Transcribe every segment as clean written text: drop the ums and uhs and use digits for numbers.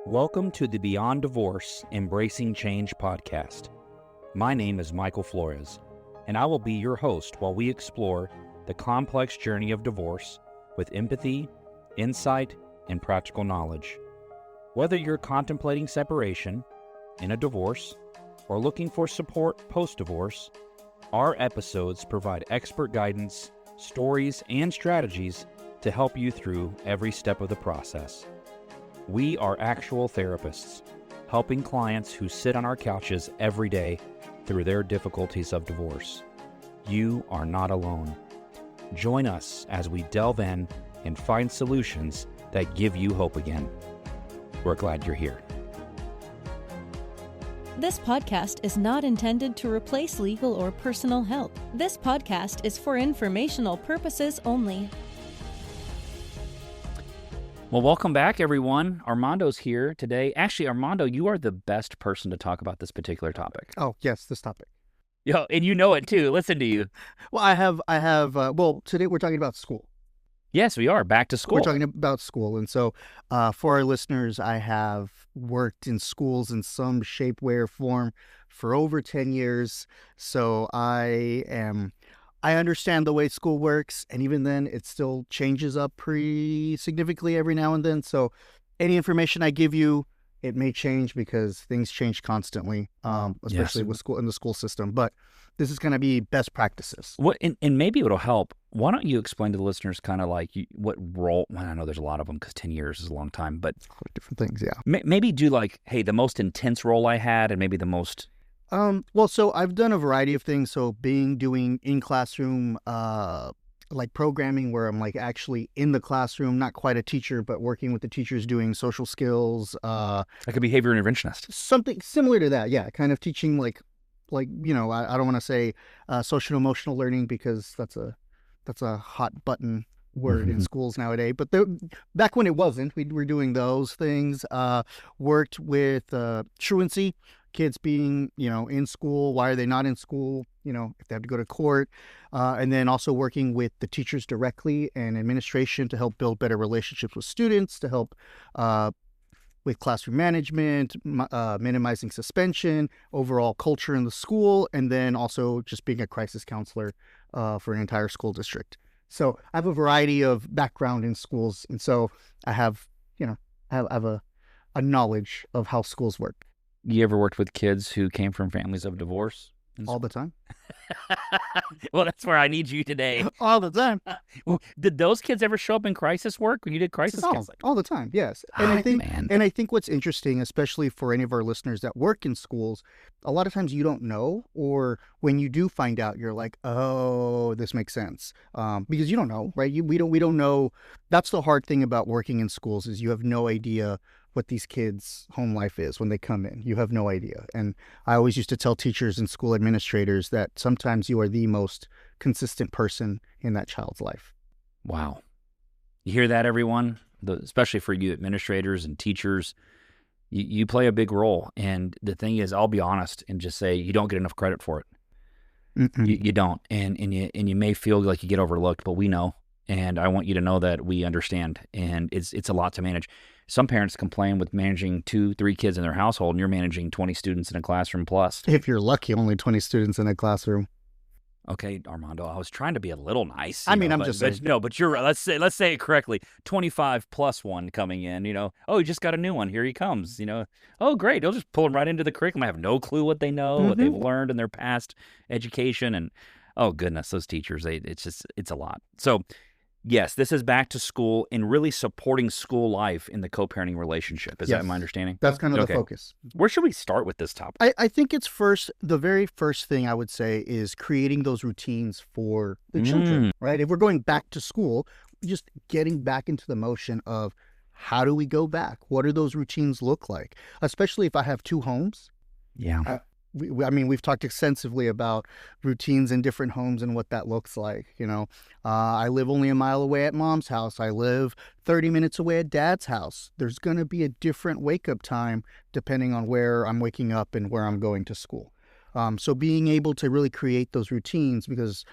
Welcome to the Beyond Divorce Embracing Change podcast. My name is Michael Flores, and I will be your host while we explore the complex journey of divorce with empathy, insight, and practical knowledge. Whether you're contemplating separation, in a divorce, or looking for support post-divorce, our episodes provide expert guidance, stories, and strategies to help you through every step of the process. We are actual therapists, helping clients who sit on our couches every day through their difficulties of divorce. You are not alone. Join us as we delve in and find solutions that give you hope again. We're glad you're here. This podcast is not intended to replace legal or personal help. This podcast is for informational purposes only. Well, welcome back, everyone. Armando's here today. Actually, Armando, you are the best person to talk about this particular topic. Oh, yes, this topic. Yo, and you know it too. Listen to you. Well, well, today we're talking about school. Yes, we are. Back to school. We're talking about school. And so for our listeners, I have worked in schools in some shape, way, or form for over 10 years. So I understand the way school works, and even then, it still changes up pretty significantly every now and then. So any information I give you, it may change because things change constantly, especially with school in the school system. But this is going to be best practices. What and maybe it'll help. Why don't you explain to the listeners kind of like what role? Well, I know there's a lot of them because 10 years is a long time, but Different things, yeah. Maybe do like, hey, the most intense role I had, and maybe the most. Well, so I've done a variety of things. So doing in classroom, like programming where I'm like actually in the classroom, not quite a teacher, but working with the teachers doing social skills. Like a behavior interventionist. Something similar to that. Yeah. Kind of teaching like, I don't want to say social emotional learning because that's a hot button word in schools nowadays. But back when it wasn't, we were doing those things, worked with truancy. Kids being, in school, why are they not in school, if they have to go to court, and then also working with the teachers directly and administration to help build better relationships with students, to help with classroom management, minimizing suspension, overall culture in the school, and then also just being a crisis counselor for an entire school district. So I have a variety of background in schools, and so I have, I have a knowledge of how schools work. You ever worked with kids who came from families of divorce? All the time. Well, that's where I need you today. All the time. Did those kids ever show up in crisis work when you did crisis counseling? All the time, yes. And I think what's interesting, especially for any of our listeners that work in schools, a lot of times you don't know, or when you do find out, you're like, oh, this makes sense, because you don't know, right? We don't know. That's the hard thing about working in schools is you have no idea what these kids' home life is when they come in. You have no idea. And I always used to tell teachers and school administrators that sometimes you are the most consistent person in that child's life. Wow. You hear that, everyone? Especially for you administrators and teachers, you play a big role. And the thing is, I'll be honest and just say you don't get enough credit for it. You don't. And you may feel like you get overlooked, but we know. And I want you to know that we understand. And it's a lot to manage. Some parents complain with managing 2-3 kids in their household, and you're managing 20 students in a classroom plus. If you're lucky, only 20 students in a classroom. Okay, Armando, I was trying to be a little nice. I'm just saying. But you're right. Let's say it correctly. 25 plus one coming in. Oh, you just got a new one. Here he comes. Oh, great. They'll just pull them right into the curriculum. I have no clue what they know, what they've learned in their past education, and oh goodness, those teachers. It's a lot. So. Yes, this is back to school and really supporting school life in the co-parenting relationship. Is that my understanding? That's kind of the focus. Where should we start with this topic? I think it's the very first thing I would say is creating those routines for the children, right? If we're going back to school, just getting back into the motion of how do we go back? What do those routines look like? Especially if I have 2 homes. Yeah. We've talked extensively about routines in different homes and what that looks like. I live only a mile away at mom's house. I live 30 minutes away at dad's house. There's going to be a different wake-up time depending on where I'm waking up and where I'm going to school. So being able to really create those routines, because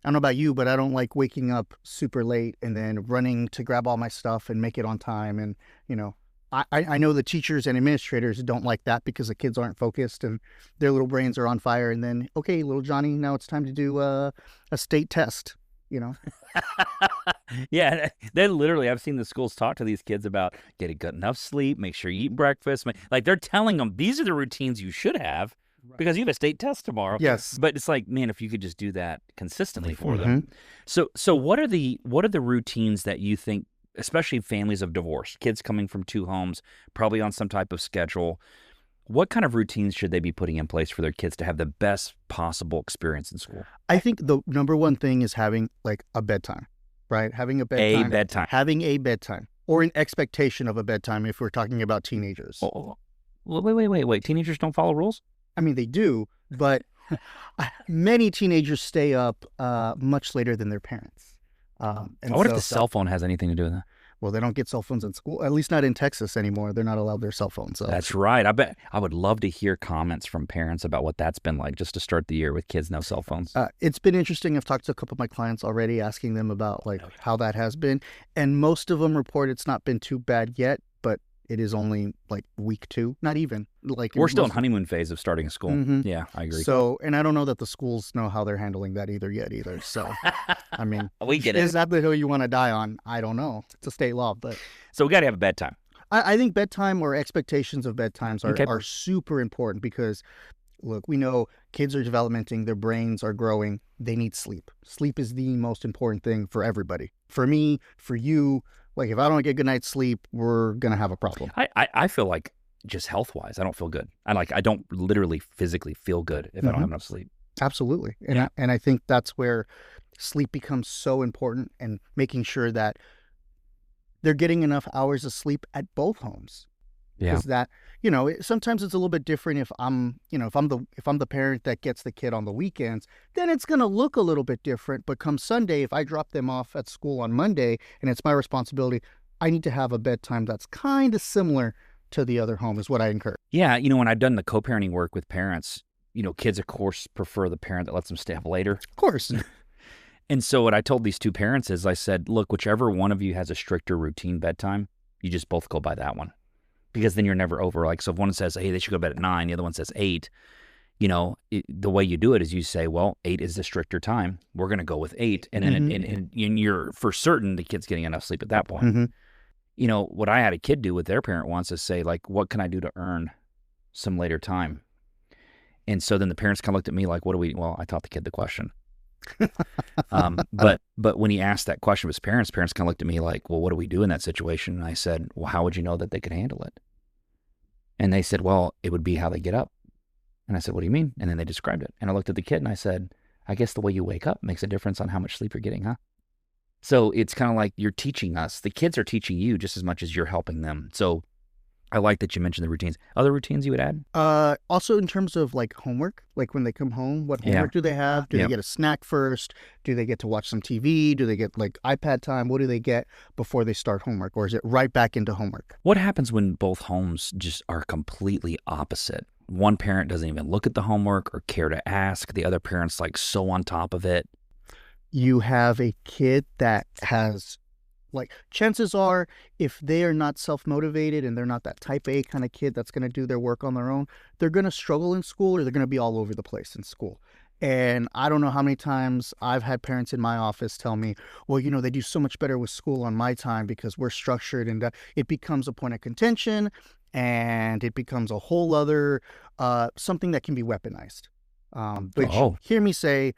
I don't know about you, but I don't like waking up super late and then running to grab all my stuff and make it on time. And, you know, I know the teachers and administrators don't like that because the kids aren't focused and their little brains are on fire. And then, okay, little Johnny, now it's time to do a state test, you know? Yeah, they literally, I've seen the schools talk to these kids about getting good enough sleep, make sure you eat breakfast. Like they're telling them these are the routines you should have because you have a state test tomorrow. Yes. But it's like, man, if you could just do that consistently for them. So what are the routines that you think, especially families of divorce, kids coming from two homes, probably on some type of schedule, what kind of routines should they be putting in place for their kids to have the best possible experience in school? I think the number one thing is having like a bedtime, right? Having a bedtime. Having a bedtime or an expectation of a bedtime if we're talking about teenagers. Oh, wait. Teenagers don't follow rules? I mean, they do, but many teenagers stay up much later than their parents. I wonder if the cell phone has anything to do with that. Well, they don't get cell phones in school, at least not in Texas anymore. They're not allowed their cell phones. So. That's right. I bet I would love to hear comments from parents about what that's been like just to start the year with kids no cell phones. It's been interesting. I've talked to a couple of my clients already, asking them about like how that has been. And most of them report it's not been too bad yet, but it is only like week 2, not even. Like we're still in honeymoon phase of starting school. Mm-hmm. Yeah, I agree. So, and I don't know that the schools know how they're handling that either. So, I mean, we get it. Is that the hill you want to die on? I don't know. It's a state law, but so we got to have a bedtime. I think bedtime or expectations of bedtimes are super important because, look, we know kids are developing, their brains are growing, they need sleep. Sleep is the most important thing for everybody. For me, for you. Like, if I don't get good night's sleep, we're going to have a problem. I feel like just health-wise, I don't feel good. I don't literally physically feel good if I don't have enough sleep. Absolutely. And I think that's where sleep becomes so important and making sure that they're getting enough hours of sleep at both homes. Yeah. Because that, sometimes it's a little bit different if I'm the parent that gets the kid on the weekends, then it's going to look a little bit different. But come Sunday, if I drop them off at school on Monday and it's my responsibility, I need to have a bedtime that's kind of similar to the other home is what I encourage. Yeah. When I've done the co-parenting work with parents, kids, of course, prefer the parent that lets them stay up later. Of course. And so what I told these two parents is I said, look, whichever one of you has a stricter routine bedtime, you just both go by that one. Because then you're never over. Like, so if one says, hey, they should go to bed at 9, the other one says 8, the way you do it is you say, well, 8 is the stricter time. We're going to go with 8. And then and you're for certain the kid's getting enough sleep at that point. Mm-hmm. What I had a kid do with their parent once is say, like, what can I do to earn some later time? And so then the parents kind of looked at me like, well, I taught the kid the question. But when he asked that question of his parents kind of looked at me like, well, what do we do in that situation? And I said, well, how would you know that they could handle it? And they said, well, it would be how they get up. And I said, what do you mean? And then they described it. And I looked at the kid and I said, I guess the way you wake up makes a difference on how much sleep you're getting, huh? So it's kind of like you're teaching us. The kids are teaching you just as much as you're helping them. So I like that you mentioned the routines. Other routines you would add? Also in terms of like homework, like when they come home, what homework do they have? Do they get a snack first? Do they get to watch some TV? Do they get like iPad time? What do they get before they start homework? Or is it right back into homework? What happens when both homes just are completely opposite? One parent doesn't even look at the homework or care to ask. The other parent's like so on top of it. You have a kid that has, like, chances are if they are not self-motivated and they're not that type A kind of kid that's going to do their work on their own, they're going to struggle in school or they're going to be all over the place in school. And I don't know how many times I've had parents in my office tell me, well, they do so much better with school on my time because we're structured, and it becomes a point of contention and it becomes a whole other something that can be weaponized. Hear me say,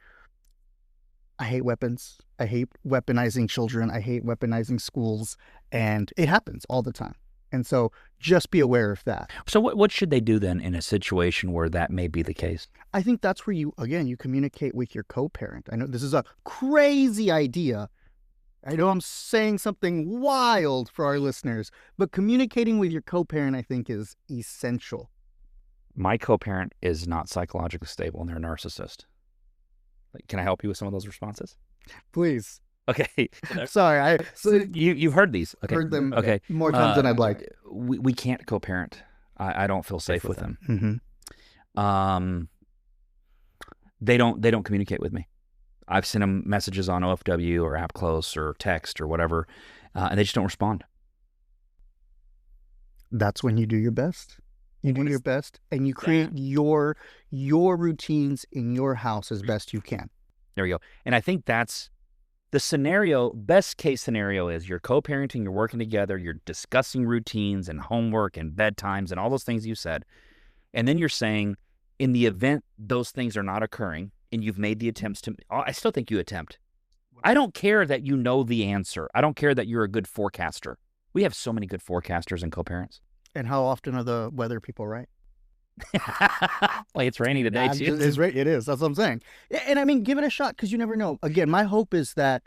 I hate weapons. I hate weaponizing children. I hate weaponizing schools. And it happens all the time. And so just be aware of that. So what should they do then in a situation where that may be the case? I think that's where you communicate with your co-parent. I know this is a crazy idea. I know I'm saying something wild for our listeners, but communicating with your co-parent, I think, is essential. My co-parent is not psychologically stable and they're a narcissist. Can I help you with some of those responses? Please. Okay. Sorry. You've heard these. Okay. Heard them okay. More times than I'd like. We can't co-parent. I don't feel safe with them. Mm-hmm. They don't communicate with me. I've sent them messages on OFW or AppClose or text or whatever, and they just don't respond. That's when you do your best. You do your best, and you create your routines in your house as best you can. There we go. And I think that's the scenario. Best case scenario is you're co-parenting, you're working together, you're discussing routines and homework and bedtimes and all those things you said. And then you're saying, in the event those things are not occurring and you've made the attempts to, I still think you attempt. I don't care that you know the answer. I don't care that you're a good forecaster. We have so many good forecasters and co-parents. And how often are the weather people right? Like it's raining today, too. It is. That's what I'm saying. And I mean, give it a shot because you never know. Again, my hope is that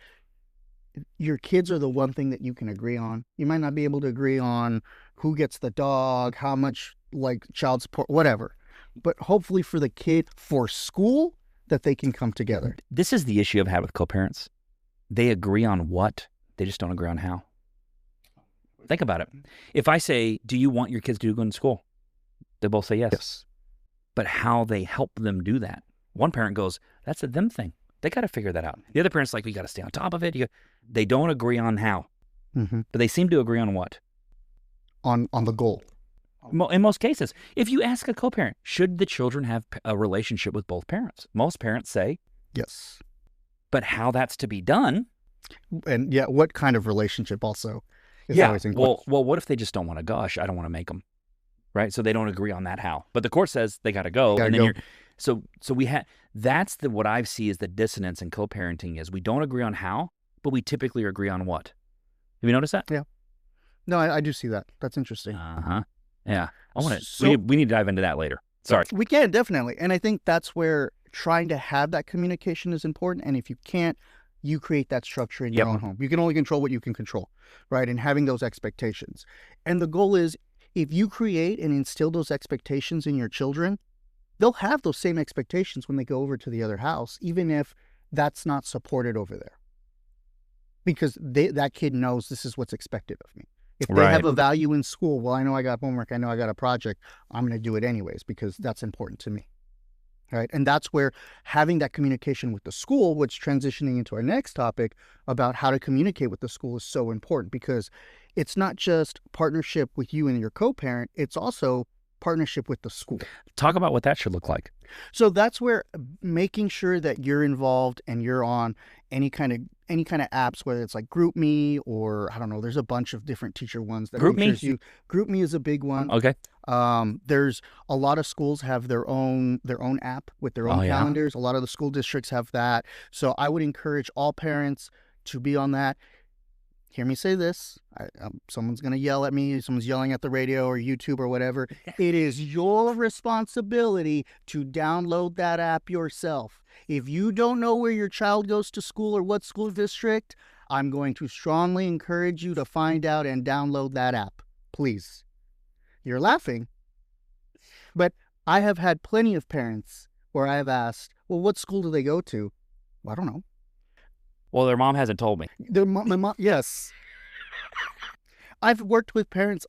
your kids are the one thing that you can agree on. You might not be able to agree on who gets the dog, how much like child support, whatever. But hopefully for the kid, for school, that they can come together. This is the issue I've had with co-parents. They agree on what, they just don't agree on how. Think about it. If I say, do you want your kids to go to school? They both say yes. Yes. But how they help them do that. One parent goes, that's a them thing. They got to figure that out. The other parent's like, we got to stay on top of it. They don't agree on how. Mm-hmm. But they seem to agree on what? On the goal. In most cases. If you ask a co-parent, should the children have a relationship with both parents? Most parents say yes. But how that's to be done. And yeah, what kind of relationship also is always in question. Well, what if they just don't want to gush? I don't want to make them. Right? So they don't agree on that how. But the court says they got to go. And then so we have, that's what I see is the dissonance in co-parenting is we don't agree on how, but we typically agree on what. Have you noticed that? Yeah. No, I do see that. That's interesting. Uh-huh. Yeah. We need to dive into that later. Sorry. We can, definitely. And I think that's where trying to have that communication is important. And if you can't, you create that structure in your own home. You can only control what you can control, right? And having those expectations. And the goal is, if you create and instill those expectations in your children, they'll have those same expectations when they go over to the other house, even if that's not supported over there. Because that kid knows this is what's expected of me. If they have a value in school, well, I know I got homework, I know I got a project, I'm going to do it anyways because that's important to me. Right? And that's where having that communication with the school, which transitioning into our next topic about how to communicate with the school is so important because it's not just partnership with you and your co-parent, it's also partnership with the school. Talk about what that should look like. So that's where making sure that you're involved and you're on any kind of apps, whether it's like GroupMe or I don't know, there's a bunch of different teacher ones. GroupMe? GroupMe is a big one. Okay. There's a lot of schools have their own app with their own calendars. A lot of the school districts have that. So I would encourage all parents to be on that. Hear me say this. Someone's going to yell at me. Someone's yelling at the radio or YouTube or whatever. It is your responsibility to download that app yourself. If you don't know where your child goes to school or what school district, I'm going to strongly encourage you to find out and download that app. Please. You're laughing. But I have had plenty of parents where I have asked, well, what school do they go to? Well, I don't know. Well, their mom hasn't told me. My mom, yes. I've worked with parents,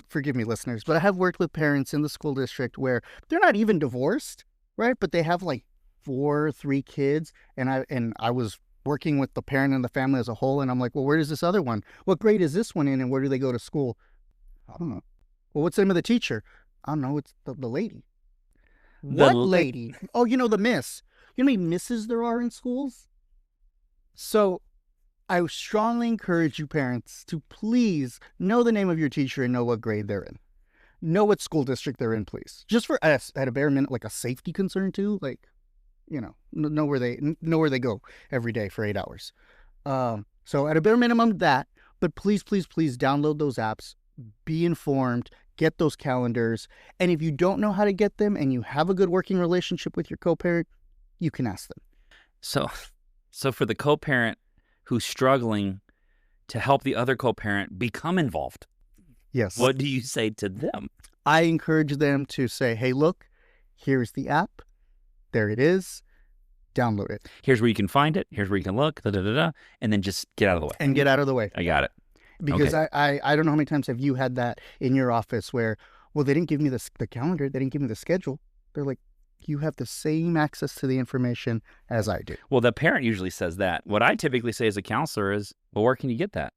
forgive me, listeners, but I have worked with parents in the school district where they're not even divorced, right? But they have like 4 or 3 kids, and I was working with the parent and the family as a whole, and I'm like, well, where is this other one? What grade is this one in, and where do they go to school? I don't know. Well, what's the name of the teacher? I don't know. It's the lady. What lady? Oh, the miss. You know how many misses there are in schools? So I strongly encourage you parents to please know the name of your teacher and know what grade they're in. Know what school district they're in, please. Just for us, at a bare minimum, like a safety concern too. Like, know where they go every day for 8 hours. So at a bare minimum that, but please, please, please download those apps, be informed, get those calendars. And if you don't know how to get them and you have a good working relationship with your co-parent, you can ask them. So for the co-parent who's struggling to help the other co-parent become involved, yes, what do you say to them? I encourage them to say, hey, look, here's the app. There it is. Download it. Here's where you can find it. Here's where you can look, and then just get out of the way. And get out of the way. I got it. Because okay. I don't know how many times have you had that in your office where, well, they didn't give me the calendar. They didn't give me the schedule. They're like, you have the same access to the information as I do. Well, the parent usually says that. What I typically say as a counselor is, well, where can you get that?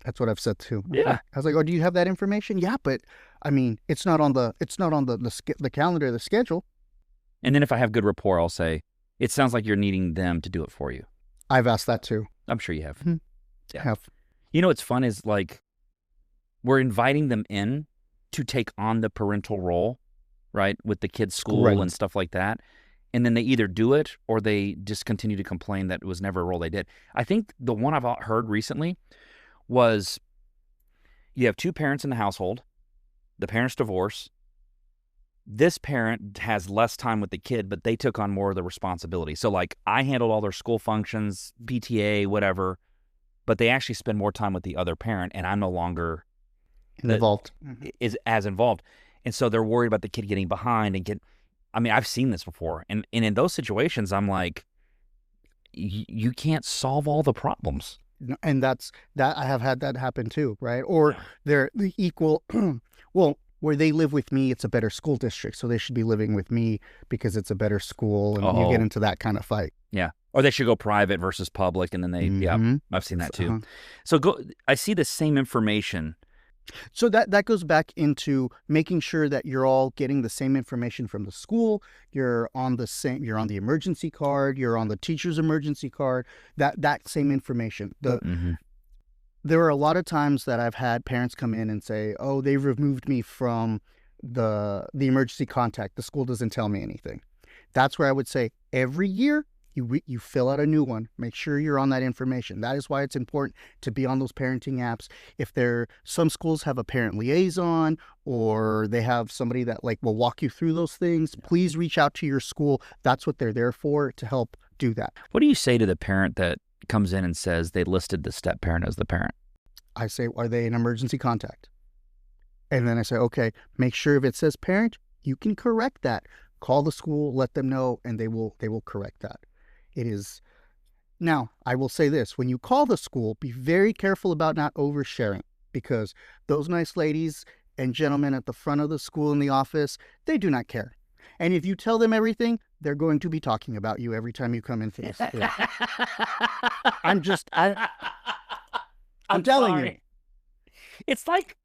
That's what I've said too. Yeah. I was like, oh, do you have that information? Yeah, but I mean, it's not on the calendar, the schedule. And then if I have good rapport, I'll say, it sounds like you're needing them to do it for you. I've asked that too. I'm sure you have. Mhm. Yeah. Have. You know what's fun is like we're inviting them in to take on the parental role, right, with the kids' school Right. and stuff like that. And then they either do it or they just continue to complain that it was never a role they did. I think the one I've heard recently was you have two parents in the household, the parents divorce. This parent has less time with the kid, but they took on more of the responsibility. So like I handled all their school functions, PTA, whatever, but they actually spend more time with the other parent and I'm no longer Involved. is as involved. And so they're worried about the kid getting behind and I've seen this before. And in those situations, I'm like, you can't solve all the problems. And that I have had that happen too, right? Or they're the equal, well, where they live with me, it's a better school district. So they should be living with me because it's a better school. And you get into that kind of fight. Yeah. Or they should go private versus public. And then Mhm. I've seen that too. Uh-huh. So I see the same information. So that goes back into making sure that you're all getting the same information from the school. You're on the emergency card. You're on the teacher's emergency card. That same information. There are a lot of times that I've had parents come in and say, "Oh, they've removed me from the emergency contact. The school doesn't tell me anything." That's where I would say every year you fill out a new one. Make sure you're on that information. That is why it's important to be on those parenting apps. If some schools have a parent liaison or they have somebody that like will walk you through those things, please reach out to your school. That's what they're there for, to help do that. What do you say to the parent that comes in and says they listed the step parent as the parent? I say, are they an emergency contact? And then I say, okay, make sure if it says parent, you can correct that. Call the school, let them know, and they will correct that. It is. Now, I will say this, when you call the school, be very careful about not oversharing, because those nice ladies and gentlemen at the front of the school in the office, they do not care. And if you tell them everything, they're going to be talking about you every time you come into the school. I'm telling you. It's like,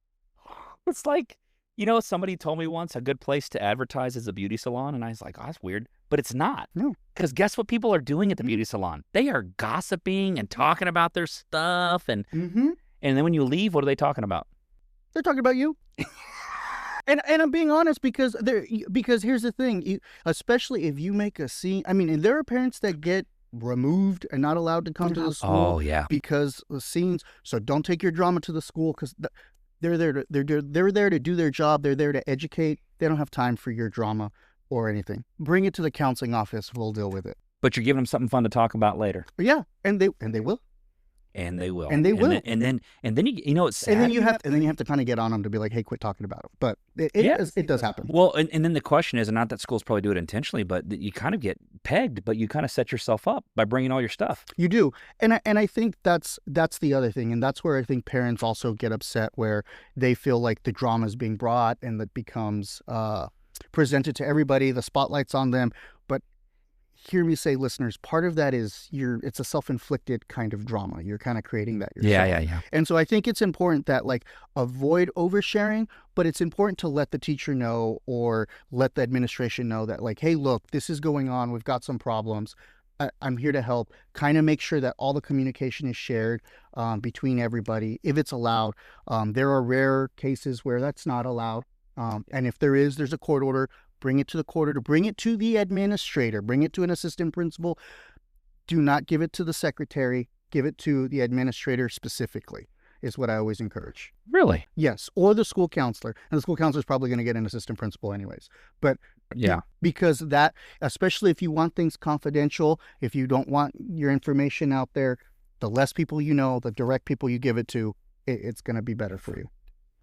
somebody told me once a good place to advertise is a beauty salon. And I was like, oh, that's weird. But it's not. No. Because guess what people are doing at the beauty salon? They are gossiping and talking about their stuff. And then when you leave, what are they talking about? They're talking about you. And I'm being honest because here's the thing, especially if you make a scene. I mean, and there are parents that get removed and not allowed to come to the school. Oh yeah, because of scenes. So don't take your drama to the school, because they're there to do their job. They're there to educate. They don't have time for your drama or anything. Bring it to the counseling office. We'll deal with it. But you're giving them something fun to talk about later. Yeah, and they will. And they will. And they will. And then it's sad. And then you have to kind of get on them to be like, hey, quit talking about it. But it does happen. Well, and then the question is, and not that schools probably do it intentionally, but you kind of get pegged, but you kind of set yourself up by bringing all your stuff. You do. And I think that's the other thing. And that's where I think parents also get upset, where they feel like the drama is being brought and that becomes presented to everybody. The spotlight's on them. But hear me say, listeners, part of that is it's a self-inflicted kind of drama. You're kind of creating that yourself. Yeah. And so I think it's important that avoid oversharing, but it's important to let the teacher know or let the administration know that hey, look, this is going on. We've got some problems. I'm here to help. Kind of make sure that all the communication is shared between everybody, if it's allowed. There are rare cases where that's not allowed. And if there's a court order. Bring it to the court order, bring it to the administrator, bring it to an assistant principal. Do not give it to the secretary. Give it to the administrator specifically, is what I always encourage. Really? Yes, or the school counselor. And the school counselor is probably going to get an assistant principal anyways. But yeah, because that, especially if you want things confidential, if you don't want your information out there, the less people you know, the direct people you give it to, it's going to be better for you.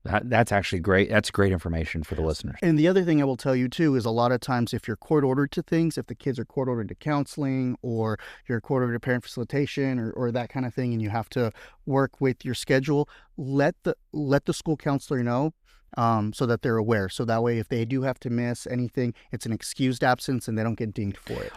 That's actually great. That's great information for the listeners. And the other thing I will tell you too is a lot of times if you're court ordered to things, if the kids are court ordered to counseling or you're court ordered to parent facilitation or that kind of thing, and you have to work with your schedule, let the school counselor know so that they're aware. So that way, if they do have to miss anything, it's an excused absence and they don't get dinged for it.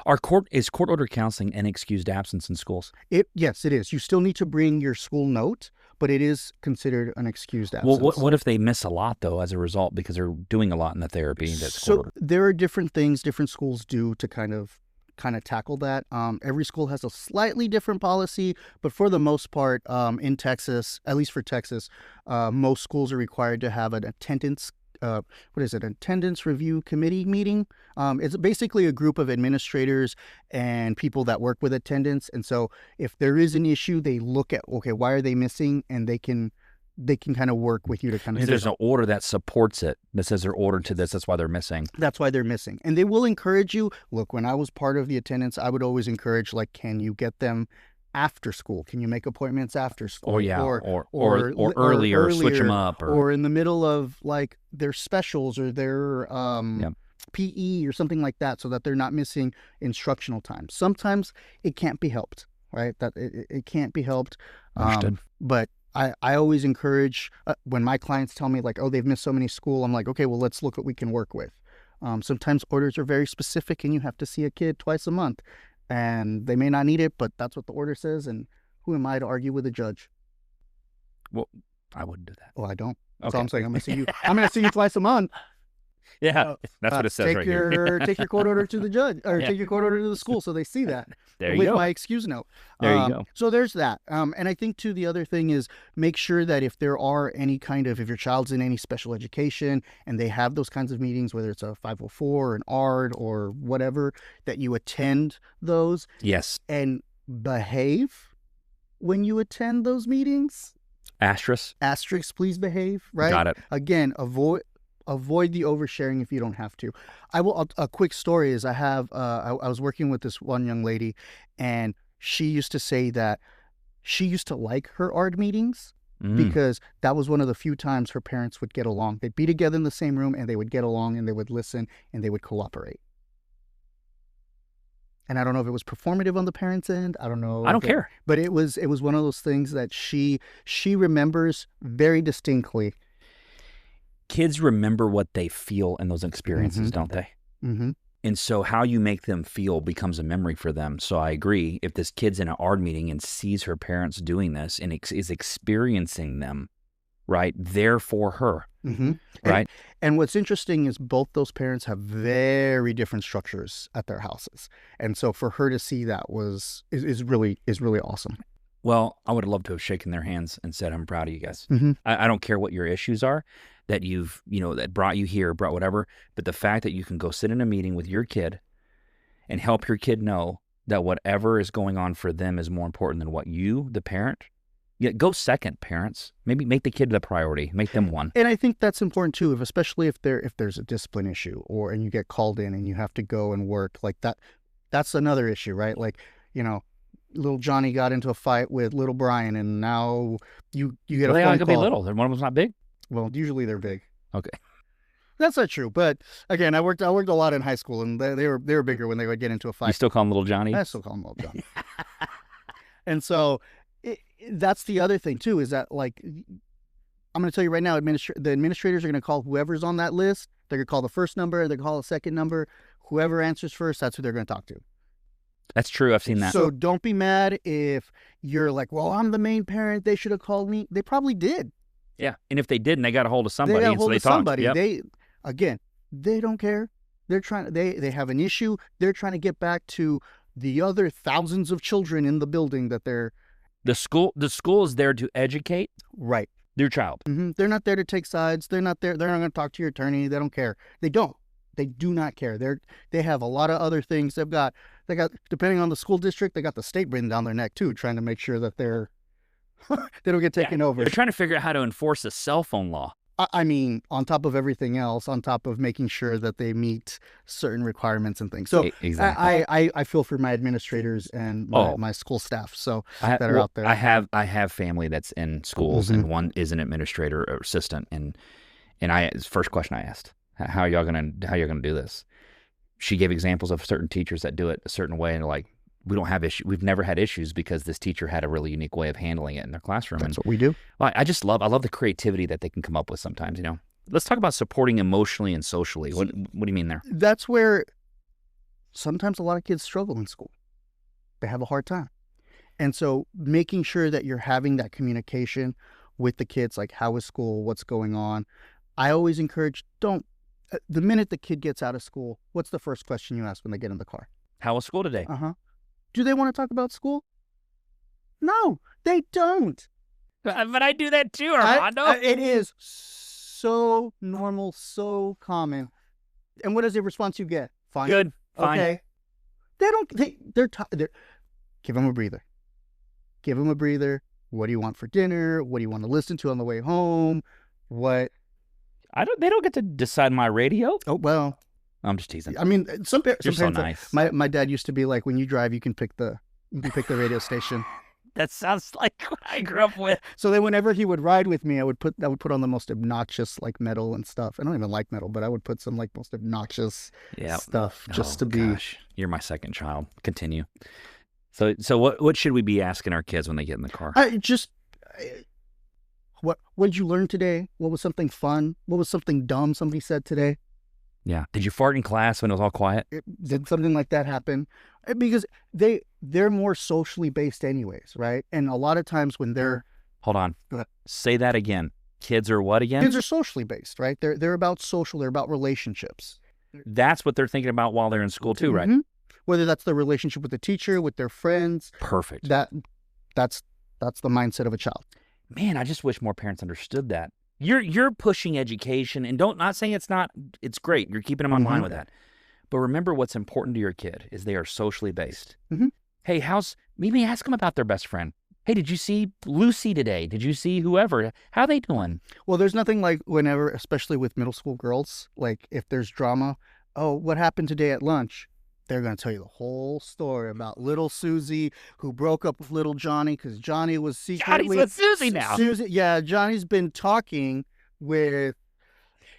Is court ordered counseling an excused absence in schools? Yes, it is. You still need to bring your school note, but it is considered an excused absence. Well, what if they miss a lot, though, as a result, because they're doing a lot in the therapy that's court So ordered? there are different things different schools do to kind of tackle that. Every school has a slightly different policy, but for the most part, in Texas, at least for Texas, most schools are required to have an attendance. Attendance review committee meeting. It's basically a group of administrators and people that work with attendance. And so if there is an issue, they look at, okay, why are they missing? And they can kind of work with you to kind of. There's an order that supports it that says they're ordered to this. That's why they're missing. That's why they're missing. And they will encourage you. Look, when I was part of the attendance, I would always encourage, like, can you get them after school? Can you make appointments after school? Or earlier, switch them up. Or in the middle of, like, their specials or their PE or something like that, so that they're not missing instructional time. Sometimes it can't be helped, right? That it can't be helped. Understood. But I always encourage, when my clients tell me, like, oh, they've missed so many school, I'm like, okay, well, let's look what we can work with. Sometimes orders are very specific and you have to see a kid twice a month and they may not need it, but that's what the order says. And who am I to argue with a judge? Well, I wouldn't do that. Well, I don't. That's Okay. all I'm saying. I'm going to see you twice a month. Yeah, that's what it says right here. Take your court order to the judge, or Yeah. take your court order to the school so they see that. There you with go. my excuse note. There you go. So there's that. And I think, too, the other thing is make sure that if there are any kind of, if your child's in any special education and they have those kinds of meetings, whether it's a 504, an ARD, or whatever, that you attend those Yes. and behave when you attend those meetings. Asterisk. Please behave, right? Got it. Again, avoid the oversharing if you don't have to. A quick story is I was working with this one young lady, and she used to say that she used to like her ARD meetings because that was one of the few times her parents would get along. They'd be together in the same room and they would get along and they would listen and they would cooperate. And I don't know if it was performative on the parents' end. I don't know. I don't care. But it was one of those things that she remembers very distinctly. Kids remember what they feel in those experiences, don't they? Mm-hmm. And so how you make them feel becomes a memory for them. So I agree. If this kid's in an ARD meeting and sees her parents doing this and is experiencing them, right, they're for her, Mm-hmm. right? And what's interesting is both those parents have very different structures at their houses. And so for her to see that is really awesome. Well, I would have loved to have shaken their hands and said, I'm proud of you guys. Mm-hmm. I don't care what your issues are that that brought you here, brought whatever, but the fact that you can go sit in a meeting with your kid and help your kid know that whatever is going on for them is more important than what you, the parent, go second, parents. Maybe make the kid the priority, make them one. And I think that's important too, especially if there's a discipline issue and you get called in and you have to go and work like that. That's another issue, right? Like, little Johnny got into a fight with little Brian, and now you get a phone They could be call. little. One of them's not big. Well, usually they're big. Okay. That's not true. But again, I worked a lot in high school, and they were bigger when they would get into a fight. You still call him little Johnny? I still call him little Johnny. And so that's the other thing too, is that, like, I'm going to tell you right now, the administrators are going to call whoever's on that list. They're going to call the first number. They're going to call the second number. Whoever answers first, that's who they're going to talk to. That's true. I've seen that. So don't be mad if you're like, well, I'm the main parent. They should have called me. They probably did. Yeah. And if they didn't, they got a hold of somebody. They got a and so hold they of talked. somebody. Yep. They don't care. They're trying. They have an issue. They're trying to get back to the other thousands of children in the building that they're. The school is there to educate Right. their child. Mm-hmm. They're not there to take sides. They're not there. They're not going to talk to your attorney. They don't care. They don't. They do not care. They have a lot of other things. They got, depending on the school district, they got the state breathing down their neck too, trying to make sure that they don't get taken over. They're trying to figure out how to enforce a cell phone law. I mean, on top of everything else, on top of making sure that they meet certain requirements and things. So Exactly. I feel for my administrators and my school staff. So that are out there. I have family that's in schools, and one is an administrator or assistant, and it's the first question I asked, how are y'all gonna do this? She gave examples of certain teachers that do it a certain way, and they're like, we don't have issues. We've never had issues because this teacher had a really unique way of handling it in their classroom. That's what we do. I love the creativity that they can come up with sometimes, let's talk about supporting emotionally and socially. What do you mean there? That's where sometimes a lot of kids struggle in school. They have a hard time. And so making sure that you're having that communication with the kids, like how is school, what's going on. I always encourage, the minute the kid gets out of school, what's the first question you ask when they get in the car? How was school today? Do they want to talk about school? No, they don't. But I do that too, Armando. It is so normal, so common. And what is the response you get? Fine. Good. Fine. Okay. They're give them a breather. Give them a breather. What do you want for dinner? What do you want to listen to on the way home? What? They don't get to decide my radio. Oh, well. I'm just teasing. I mean, some You're so parents, nice. my dad used to be like, when you drive, you can pick the radio station. That sounds like what I grew up with. So then whenever he would ride with me, I would put on the most obnoxious like metal and stuff. I don't even like metal, but I would put some like most obnoxious stuff just to be. Gosh. You're my second child. Continue. So what should we be asking our kids when they get in the car? What did you learn today? What was something fun? What was something dumb somebody said today? Yeah. Did you fart in class when it was all quiet? Did something like that happen? Because they're more socially based anyways, right? And a lot of times when they're... Hold on. Go ahead. Say that again. Kids are what again? Kids are socially based, right? They're about social. They're about relationships. That's what they're thinking about while they're in school too, right? Mm-hmm. Whether that's the relationship with the teacher, with their friends. Perfect. That's the mindset of a child. Man, I just wish more parents understood that. You're pushing education, and not saying it's great. You're keeping them on line with that. But remember what's important to your kid is they are socially based. Mm-hmm. Hey, maybe ask them about their best friend. Hey, did you see Lucy today? Did you see whoever? How they doing? Well, there's nothing like whenever, especially with middle school girls, like if there's drama, what happened today at lunch? They're going to tell you the whole story about little Susie who broke up with little Johnny because Johnny was secretly... Johnny's with Susie now. Johnny's been talking with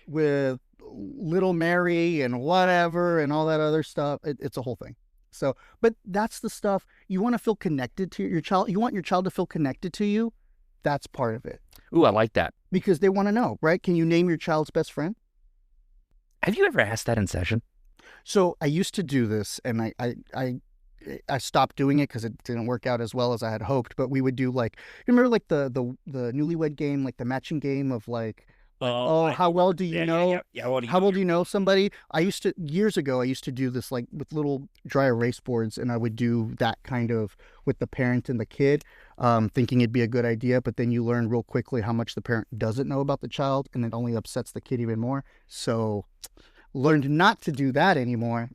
little Mary and whatever and all that other stuff. It's a whole thing. So, but that's the stuff you want to feel connected to your child. You want your child to feel connected to you. That's part of it. Ooh, I like that. Because they want to know, right? Can you name your child's best friend? Have you ever asked that in session? So I used to do this, and I stopped doing it because it didn't work out as well as I had hoped. But we would do like, you remember like the newlywed game, like the matching game of like, how well do you know? Yeah, how well do you know somebody? Years ago, I used to do this like with little dry erase boards, and I would do that kind of with the parent and the kid, thinking it'd be a good idea. But then you learn real quickly how much the parent doesn't know about the child, and it only upsets the kid even more. So learned not to do that anymore.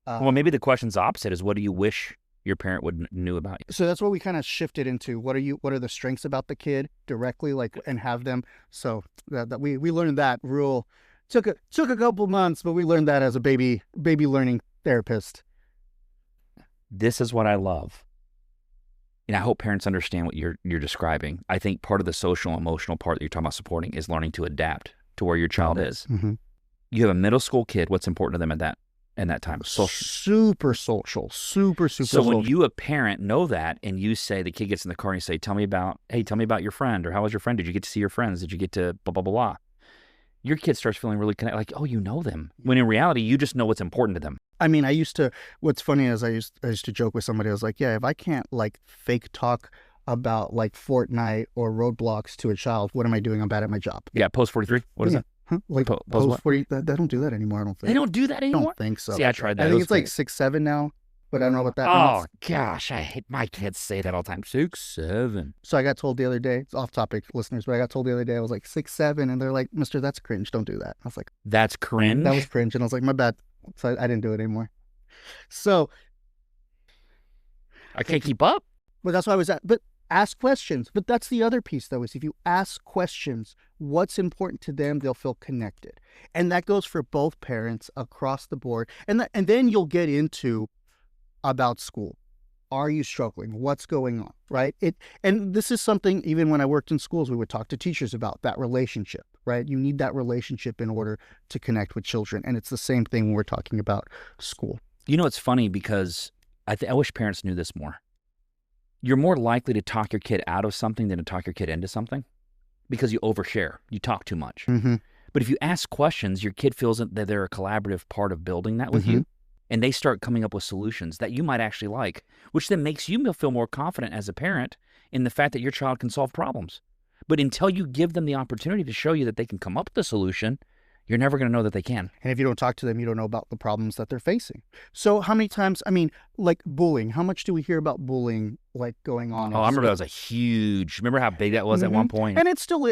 Well, maybe the question's opposite is what do you wish your parent knew about you? So that's what we kind of shifted into. What are the strengths about the kid directly, like, and have them. So that we learned that rule. Took a couple months, but we learned that as a baby learning therapist. This is what I love. And I hope parents understand what you're describing. I think part of the social and emotional part that you're talking about supporting is learning to adapt to where your child is. Mm-hmm. You have a middle school kid. What's important to them in that time? Super social. Super so social. when you, a parent, know that, and you say, the kid gets in the car and you say, tell me about your friend, or how was your friend? Did you get to see your friends? Did you get to blah, blah, blah, blah? Your kid starts feeling really connected, like, oh, you know them. When in reality, you just know what's important to them. I mean, what's funny is I used to joke with somebody. I was like, yeah, if I can't like fake talk about like Fortnite or Roblox to a child, what am I doing? I'm bad at my job. Yeah, Post 43. What is that? Huh? Like Post 40. They don't do that anymore. I don't think. They don't do that anymore? I don't think so. See, I tried that. I think it's like 6, 7 now, but I don't know about that. Oh, gosh. I hate my kids say that all the time. 6, 7. So I got told the other day, it's off topic, listeners, but I got told the other day, I was like 6, 7, and they're like, Mister, that's cringe. Don't do that. I was like, that's cringe? That was cringe. And I was like, my bad. So I didn't do it anymore. So I can't keep up. But that's why I was at. But ask questions. But that's the other piece, though, is if you ask questions, what's important to them, they'll feel connected. And that goes for both parents across the board. And then you'll get into about school. Are you struggling? What's going on? Right? And this is something, even when I worked in schools, we would talk to teachers about that relationship, right? You need that relationship in order to connect with children. And it's the same thing when we're talking about school. You know, it's funny because I wish parents knew this more. You're more likely to talk your kid out of something than to talk your kid into something because you overshare. You talk too much. Mm-hmm. But if you ask questions, your kid feels that they're a collaborative part of building that with you, and they start coming up with solutions that you might actually like, which then makes you feel more confident as a parent in the fact that your child can solve problems. But until you give them the opportunity to show you that they can come up with a solution, you're never going to know that they can. And if you don't talk to them, you don't know about the problems that they're facing. So how many times, I mean, like bullying, how much do we hear about bullying like going on? Oh, I remember that was a huge, remember how big that was at one point? And it still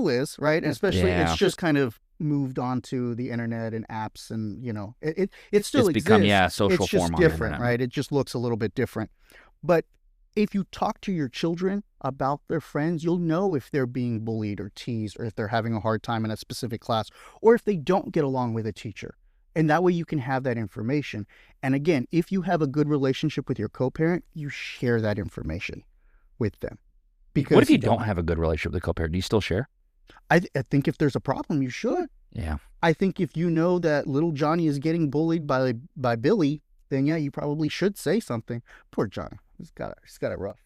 is, right? And especially Yeah. it's just kind of moved on to the internet and apps, and it still It's exists. become, a social It's just form on the different, internet. right? It just looks a little bit different. But if you talk to your children about their friends, you'll know if they're being bullied or teased, or if they're having a hard time in a specific class, or if they don't get along with a teacher. And that way you can have that information. And again, if you have a good relationship with your co-parent, you share that information with them. Because What if you don't have a good relationship with the co-parent? Do you still share? I think if there's a problem, you should. Yeah. I think if you know that little Johnny is getting bullied by Billy, then yeah, you probably should say something. Poor Johnny. He's got it rough.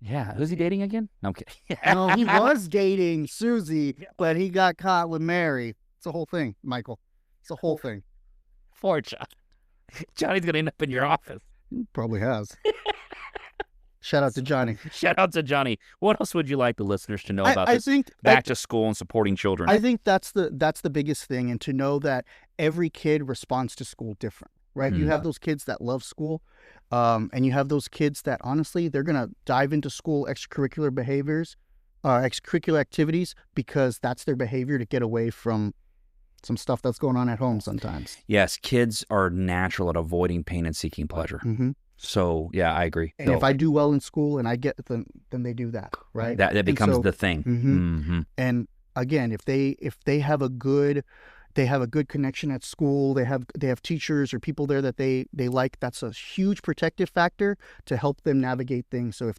Yeah. Who's he dating again? No, I'm kidding. No, he was dating Susie, but he got caught with Mary. It's a whole thing, Michael. It's a whole thing. Poor John. Johnny's going to end up in your office. He probably has. Shout out to Johnny. Shout out to Johnny. What else would you like the listeners to know about I this think back to school and supporting children? I think that's the biggest thing, and to know that every kid responds to school different, right? You have those kids that love school, and you have those kids that honestly they're gonna dive into school extracurricular behaviors, extracurricular activities, because that's their behavior to get away from some stuff that's going on at home sometimes. Yes, kids are natural at avoiding pain and seeking pleasure. Mm-hmm. So yeah, I agree. And if I do well in school and I get then they do that, right? That becomes the thing. Mm-hmm. And again, if they have a good connection at school, they have teachers or people there that they like, that's a huge protective factor to help them navigate things. So if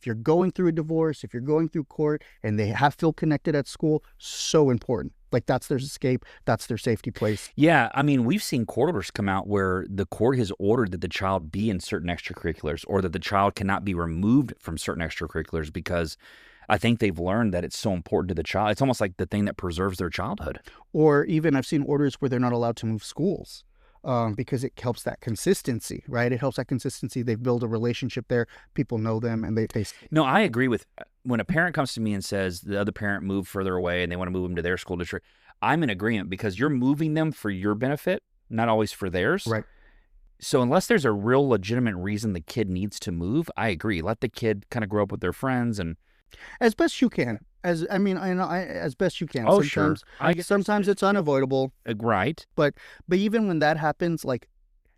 you're going through a divorce, if you're going through court, and they feel connected at school, so important. Like that's their escape, that's their safety place. Yeah, I mean, we've seen court orders come out where the court has ordered that the child be in certain extracurriculars, or that the child cannot be removed from certain extracurriculars, because I think they've learned that it's so important to the child. It's almost like the thing that preserves their childhood. Or even I've seen orders where they're not allowed to move schools. Because it helps that consistency, right? It helps that consistency. They've built a relationship there. People know them, and they. No, I agree with when a parent comes to me and says the other parent moved further away and they want to move them to their school district. I'm in agreement, because you're moving them for your benefit, not always for theirs. Right. So unless there's a real legitimate reason the kid needs to move, I agree. Let the kid kind of grow up with their friends and. As best you can. As best you can. Oh, Sometimes, sure. Sometimes it's unavoidable. Right. But even when that happens, like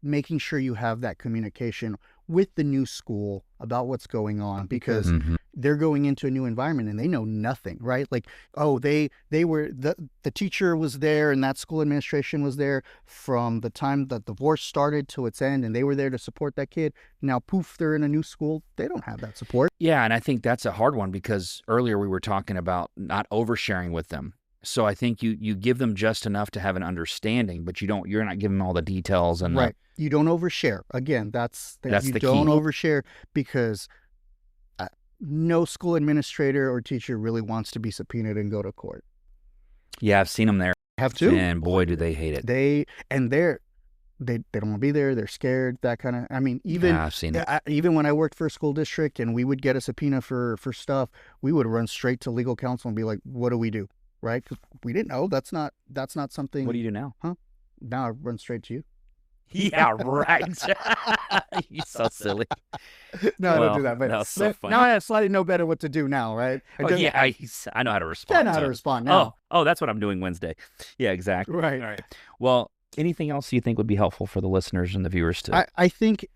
making sure you have that communication with the new school about what's going on, because they're going into a new environment and they know nothing, right? Like, oh, they were the teacher was there and that school administration was there from the time that the divorce started to its end, and they were there to support that kid. Now, poof, they're in a new school. They don't have that support. Yeah, and I think that's a hard one, because earlier we were talking about not oversharing with them. So I think you give them just enough to have an understanding, but you're not giving them all the details and right. You don't overshare. Again, that's the don't key. overshare, because no school administrator or teacher really wants to be subpoenaed and go to court. Yeah, I've seen them there. Have to. And boy, do they hate it. They don't want to be there. They're scared. That kind of. I mean, even I've seen it. Even when I worked for a school district and we would get a subpoena for stuff, we would run straight to legal counsel and be like, "What do we do?" Right? Because we didn't know. That's not something. What do you do now? Now I run straight to you. Yeah, right. You're so silly. No, I don't do that. But no, it's so funny. now I slightly know better what to do now, right? I know how to respond. I know how to respond now. Oh, that's what I'm doing Wednesday. Yeah, exactly. Right. All right. Well, anything else you think would be helpful for the listeners and the viewers to? I think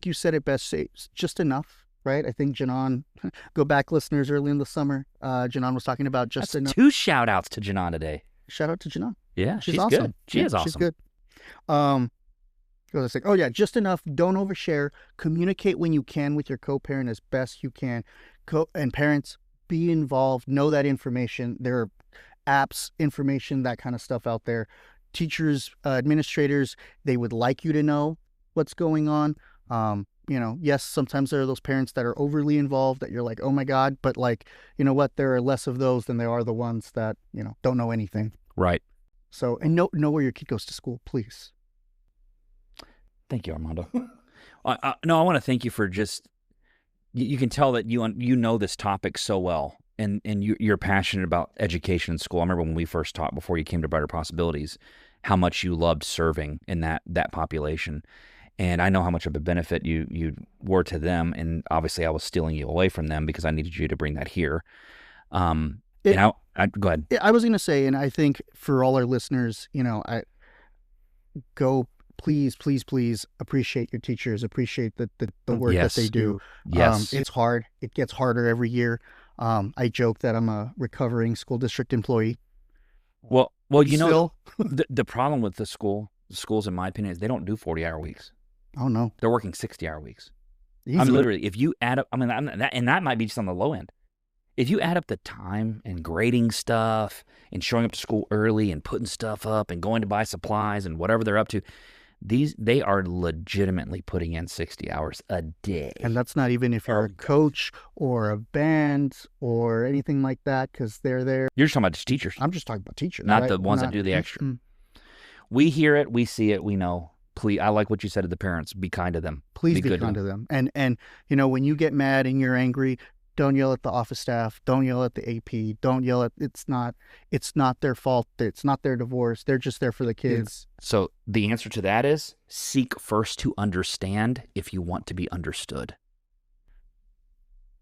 you said it best. Say just enough, right? I think Janan, go back, listeners, early in the summer. Janan was talking about just enough. 2 shout outs to Janan today. Shout out to Janan. Yeah, she's awesome. good. She is awesome. She's good. I was like, oh yeah, just enough. Don't overshare. Communicate when you can with your co-parent as best you can. And parents, be involved. Know that information. There are apps, information, that kind of stuff out there. Teachers, administrators, they would like you to know what's going on. Yes, sometimes there are those parents that are overly involved that you're like, oh my God, but like, you know what? There are less of those than there are the ones that, don't know anything. Right. So, and know where your kid goes to school, please. Thank you, Armando. No, I want to thank you for just, you can tell that you know this topic so well, and you're passionate about education in school. I remember when we first talked before you came to Brighter Possibilities, how much you loved serving in that population. And I know how much of a benefit you were to them, and obviously I was stealing you away from them because I needed you to bring that here. And I go ahead. I was going to say, and I think for all our listeners, please appreciate your teachers, appreciate the work that they do. Yes. It's hard. It gets harder every year. I joke that I'm a recovering school district employee. Well, the problem with the schools, in my opinion, is they don't do 40-hour weeks. Oh, no. They're working 60-hour weeks. Easily. I'm literally, if you add up, and that might be just on the low end. If you add up the time and grading stuff and showing up to school early and putting stuff up and going to buy supplies and whatever they're up to, they are legitimately putting in 60 hours a day. And that's not even if you're a coach or a band or anything like that, because they're there. You're just talking about just teachers. I'm just talking about teachers. Not the ones that do the extra. Mm-hmm. We hear it. We see it. We know. Please, I like what you said to the parents. Be kind to them. Please be kind to them. And when you get mad and you're angry, don't yell at the office staff. Don't yell at the AP. Don't yell at, it's not their fault. It's not their divorce. They're just there for the kids. So the answer to that is seek first to understand if you want to be understood.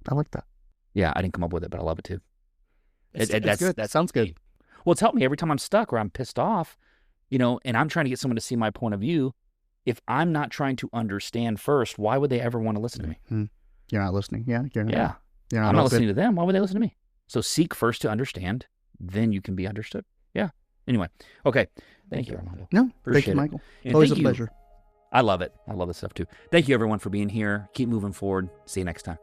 I like that. Yeah, I didn't come up with it, but I love it too. That's good. That sounds good. Well, it's helped me every time I'm stuck or I'm pissed off, and I'm trying to get someone to see my point of view. If I'm not trying to understand first, why would they ever want to listen to me? Mm-hmm. You're not listening. Yeah. Yeah. I'm not listening to them. Why would they listen to me? So seek first to understand, then you can be understood. Yeah. Anyway. Okay. Thank you, Armando. No, thank you, Michael. Always a pleasure. I love it. I love this stuff too. Thank you, everyone, for being here. Keep moving forward. See you next time.